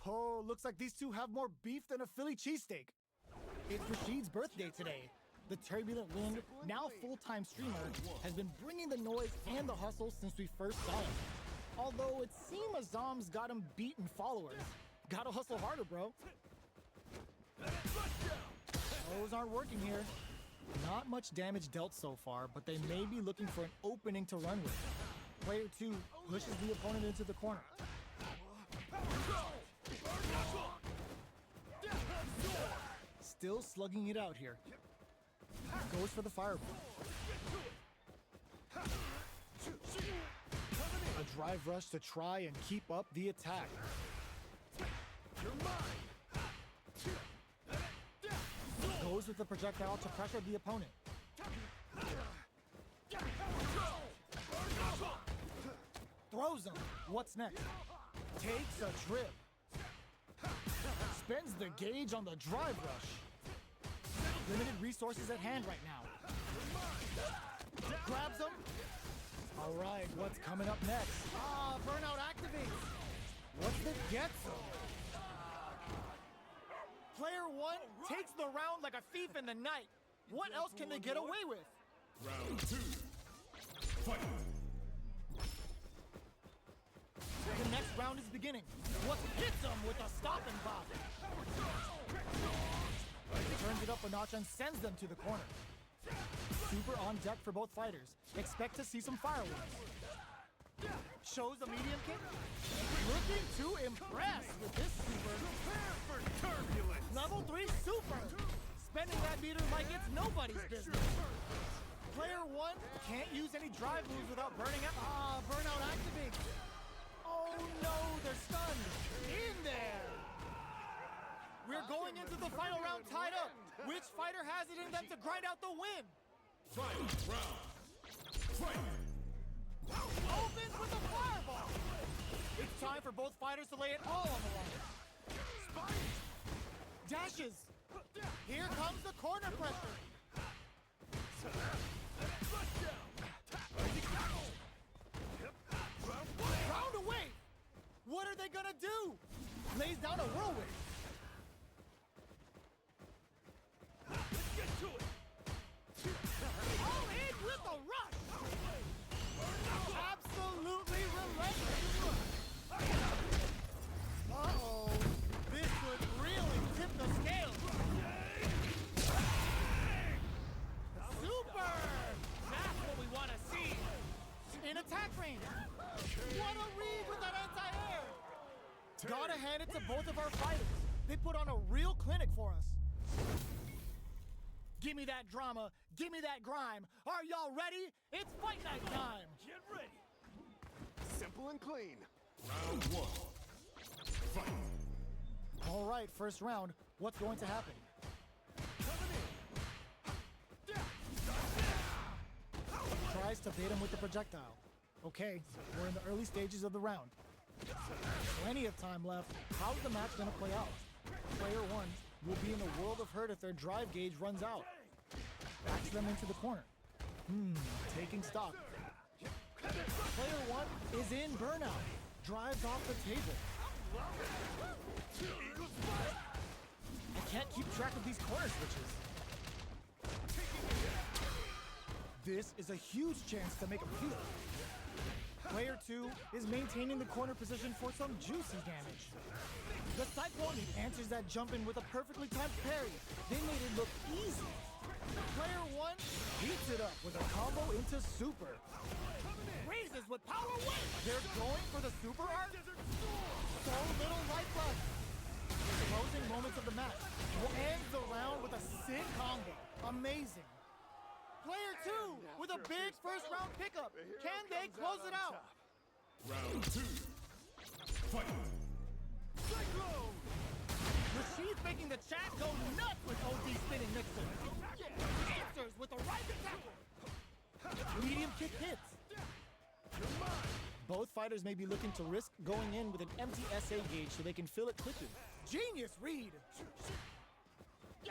Oh, looks like these two have more beef than a Philly cheesesteak. It's Rashid's birthday today. The turbulent wind, now full-time streamer, has been bringing the noise and the hustle since we first saw him. Although it seems Azam's got him beat in followers. Gotta hustle harder, bro. Those aren't working here. Not much damage dealt so far, but they may be looking for an opening to run with. Player 2 pushes the opponent into the corner. Still slugging it out here. Goes for the fireball. A drive rush to try and keep up the attack. Goes with the projectile to pressure the opponent. Throws him. What's next? Takes a trip. Spends the gauge on the drive rush. Limited resources at hand right now. Grabs him. All right, what's coming up next? Ah, burnout activates. What's it gets him? Player 1 takes the round like a thief in the night. What else can they get away with? Round 2. Fight! The next round is beginning. What hits him with a stop and pop? Turns it up a notch and sends them to the corner. Super on deck for both fighters. Expect to see some fireworks. Shows a medium kick. Looking to impress with this super. Prepare for turbulence! Level 3 super. Spending that meter like it's nobody's business. Player 1 can't use any drive moves without burning out. Ah, burnout activates. Oh no, they're stunned. In there. We're going into the final round tied up. Which fighter has it in them to grind out the win? Final round. Fight! Opens with a fireball. It's time for both fighters to lay it all on the line. Dashes. Here comes the corner pressure. Round away. What are they gonna do? Lays down a whirlwind. Let's get to it! All in with a rush. Absolutely relentless. Uh-oh. This would really tip the scales. Super! That's what we want to see. In attack range. What a read with that anti-air. Gotta hand it to both of our fighters. They put on a real clinic for us. Give me that drama. Give me that grime. Are y'all ready? It's fight night time. Get ready! Simple and clean. Round 1. Fight! All right, first round. What's going to happen? Tries to bait him with the projectile. Okay, we're in the early stages of the round. Plenty of time left. How's the match gonna play out? Player 1 will be in a world of hurt if their drive gauge runs out. Backs them into the corner. Taking stock. Player 1 is in burnout. Drives off the table. I can't keep track of these corner switches. This is a huge chance to make him feel. Player 2 is maintaining the corner position for some juicy damage. The Cyclone answers that jump in with a perfectly timed parry. They made it look easy. Player 1 heats it up with a combo into super. Raises with power weight. They're going for the super art. So little life left. Closing moments of the match. Will end the round with a sick combo. Amazing. Player 2 with a big first round pickup. Can they close it out? Round 2. Fight! Cyclone! Rashid's making the chat go nuts with OD spinning Nixon. Answers with the right attack. Medium kick hits. Both fighters may be looking to risk going in with an empty SA gauge so they can fill it quickly. Genius read!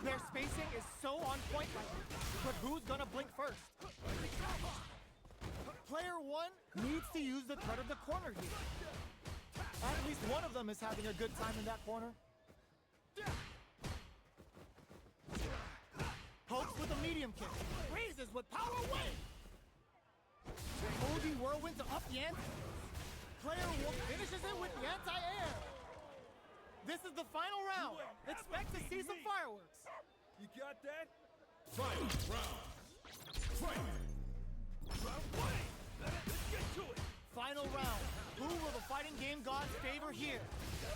Their spacing is so on point right now. But who's gonna blink first? Player 1 needs to use the threat of the corner here. At least one of them is having a good time in that corner. Pokes with a medium kick. Raises with power wave. OD whirlwind to up the ante. Player one finishes it with the anti-air. This is the final round. Expect to see some fireworks. You got that? Final round. Fight! Round one! Let's get to it! Final round. Who will the fighting game gods favor here?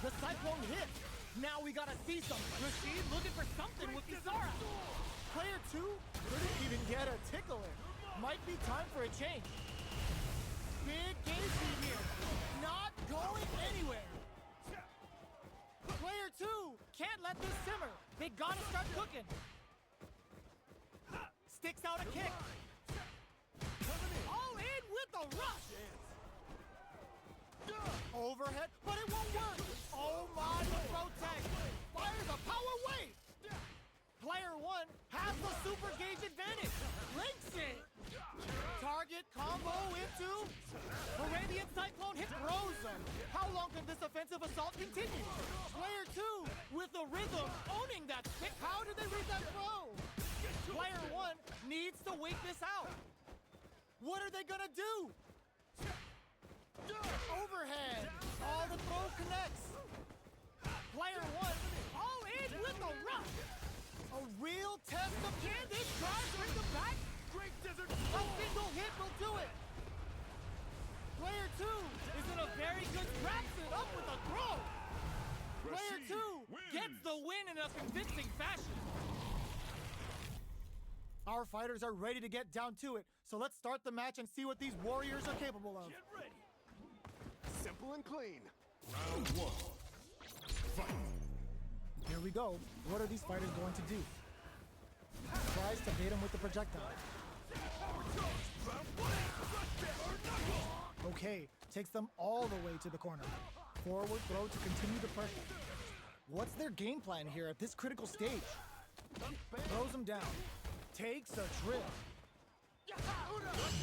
The Cyclone hits. Now we gotta see some. Rashid looking for something with Kisara. Player 2 couldn't even get a tickle in. Might be time for a change. Big game here. Not going anywhere. Player 2 can't let this simmer. They gotta start cooking. Sticks out a kick. All in with the rush. Overhead, but it won't work. Oh my, the throw tag. Fires a power wave. Player 1 has the super gauge advantage. Links it. Target combo into Arabian Cyclone hit Rosen. How long can this offensive assault continue? Player 2 with the rhythm owning that stick. How did they read that throw? Player 1 needs to wait this out. What are they gonna do? Overhead. All the throw connects. Player 1 all in with the rush. A real test of can this try to bring them back? Great Desert! A single hit will do it. Player 2 is in a very good wraps it up with a throw. Player 2 gets the win in a convincing fashion. Our fighters are ready to get down to it, so let's start the match and see what these warriors are capable of. Get ready! Simple and clean. Round one. Fight! Here we go. What are these fighters going to do? Tries to bait him with the projectile. Okay, takes them all the way to the corner. Forward throw to continue the pressure. What's their game plan here at this critical stage? Throws him down. Takes a trip.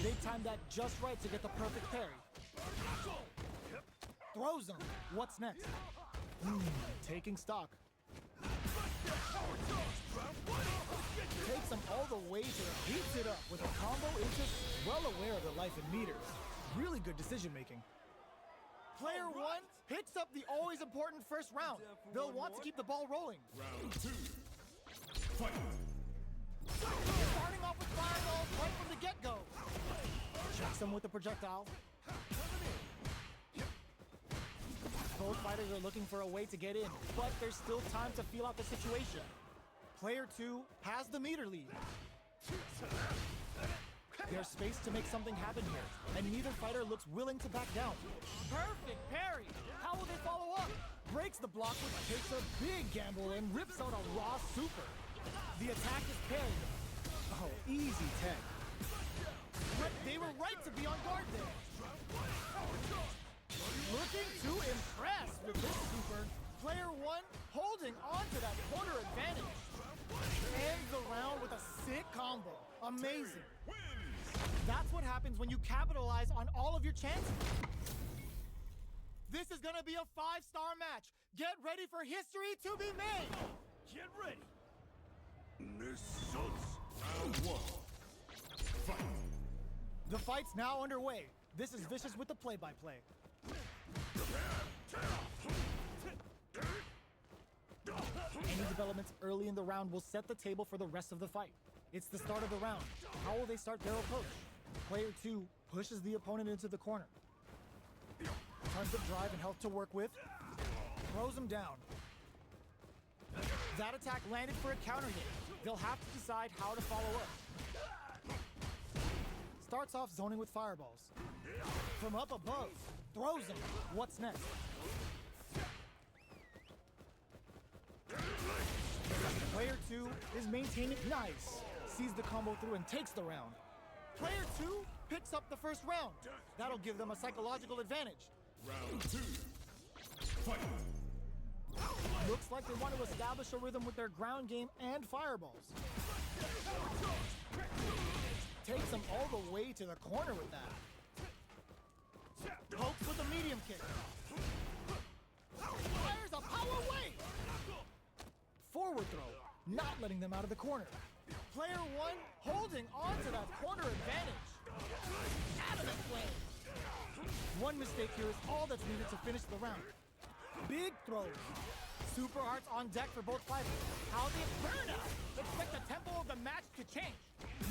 They timed that just right to get the perfect parry. Throws him. What's next? Taking stock. Takes him all the way to the beats it up with a combo into well aware of the life in meters. Really good decision making. Player 1 picks up the always important first round. They'll want to keep the ball rolling. Round two. Fight! Starting off with fireballs right from the get-go. Checks him with the projectile. Both fighters are looking for a way to get in, but there's still time to feel out the situation. Player 2 has the meter lead. There's space to make something happen here, and neither fighter looks willing to back down. Perfect parry! How will they follow up? Breaks the block, which takes a big gamble and rips out a raw super. The attack is parried. Oh, easy tag. But they were right to be on guard there. Looking to impress with this super. Player 1 holding on to that corner advantage. Ends the round with a sick combo. Amazing. That's what happens when you capitalize on all of your chances. This is gonna be a 5-star match. Get ready for history to be made. Get ready! Round one. Fight! The fight's now underway. This is Vicious with the play-by-play. Any developments early in the round will set the table for the rest of the fight. It's the start of the round. How will they start their approach? Player 2 pushes the opponent into the corner. Tons of drive and health to work with. Throws him down. That attack landed for a counter hit. They'll have to decide how to follow up. Starts off zoning with fireballs. From up above, throws him. What's next? Player 2 is maintaining nice. Sees the combo through and takes the round. Player 2 picks up the first round. That'll give them a psychological advantage. Round two. Fight! Looks like they want to establish a rhythm with their ground game and fireballs. Takes them all the way to the corner with that. Pokes with a medium kick. forward throw, not letting them out of the corner. Player one holding on to that corner advantage. Adamant play. One mistake here is all that's needed to finish the round. Big throws. Super hearts on deck for both fighters. How the burnout! Expect the tempo of the match to change.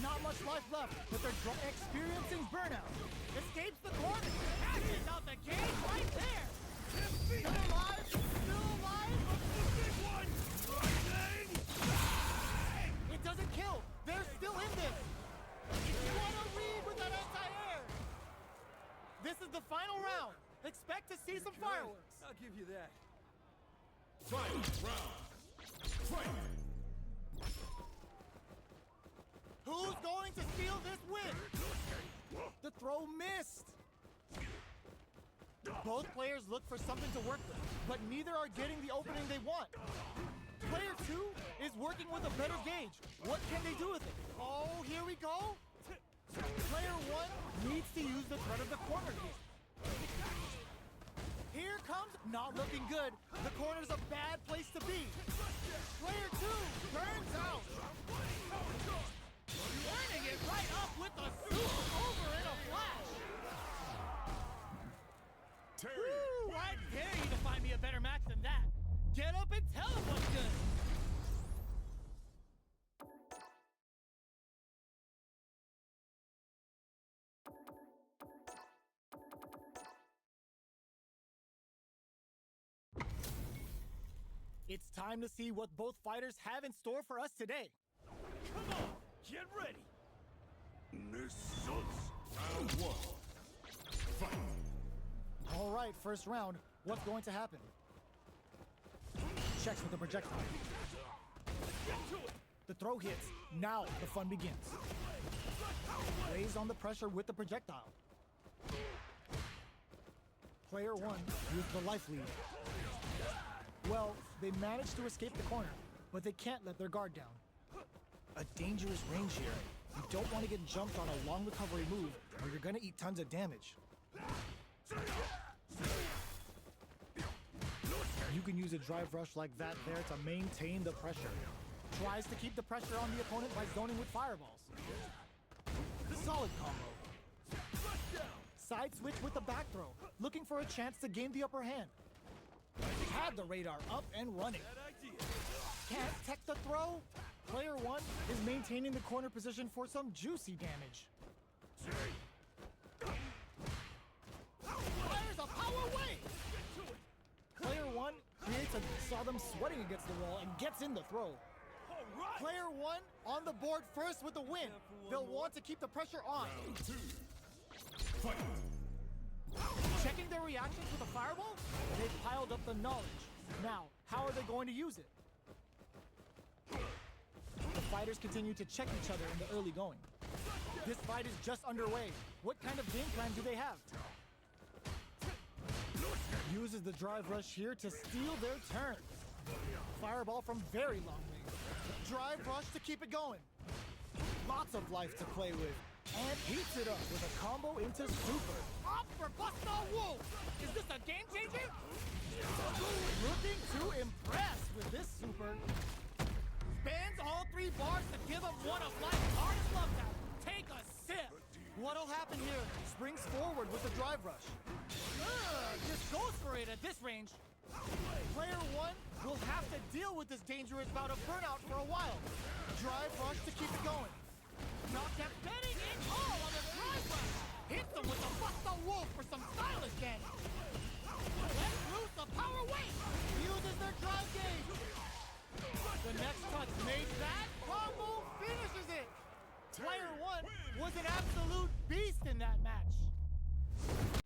Not much life left, but they're experiencing burnout. Escapes the corner. Catches out the cage right there. Still alive. Still alive. The big one! Rising! It doesn't kill. They're still in this. What a read with that anti-air. This is the final round. Expect to see some fireworks. I'll give you that. Final round. Fight! Who's going to steal this win? The throw missed. Both players look for something to work with, but neither are getting the opening they want. Player two is working with a better gauge. What can they do with it? Oh, here we go. Player one needs to use the threat of the corner here. Here comes, not looking good. The corner's a bad place to be. Player two turns out. Turning it right up with the super over in a flash. Woo, I dare you to find me a better match than that. Get up and tell them what's good. It's time to see what both fighters have in store for us today. Come on, get ready. Round one. Fight. All right, first round. What's going to happen? Checks with the projectile. Get to it. The throw hits. Now the fun begins. Lays on the pressure with the projectile. Player one with the life lead. Well, they managed to escape the corner, but they can't let their guard down. A dangerous range here. You don't want to get jumped on a long recovery move, or you're gonna eat tons of damage. You can use a drive rush like that there to maintain the pressure. Tries to keep the pressure on the opponent by zoning with fireballs. Solid combo. Side switch with the back throw, looking for a chance to gain the upper hand. Had the radar up and running. Bad idea. Can't tech the throw. Player one is maintaining the corner position for some juicy damage. Fires a power wave. Get to it. Player one creates saw them sweating against the wall and gets in the throw. All right. Player one on the board first with the win. They'll want to keep the pressure on. Round two. Fight. Checking their reactions with a fireball, they've piled up the knowledge. Now, how are they going to use it? The fighters continue to check each other in the early going. This fight is just underway. What kind of game plan do they have? Uses the drive rush here to steal their turn. Fireball from very long range. Drive rush to keep it going. Lots of life to play with. And heats it up with a combo into super. Up for Busta Wolf! Is this a game changer? Looking to impress with this super. Spans all three bars to give him one of life's hardest love taps. Take a sip. What'll happen here? Springs forward with the drive rush. Just goes for it at this range. Player one will have to deal with this dangerous bout of burnout for a while. Drive rush to keep it going. Knockdown betting it all on the drive rush. Hits him with the Busta Wolf for some stylish damage. Let's loose the power weight. Uses their drive gauge. The next touch made that combo finishes it. Player one was an absolute beast in that match.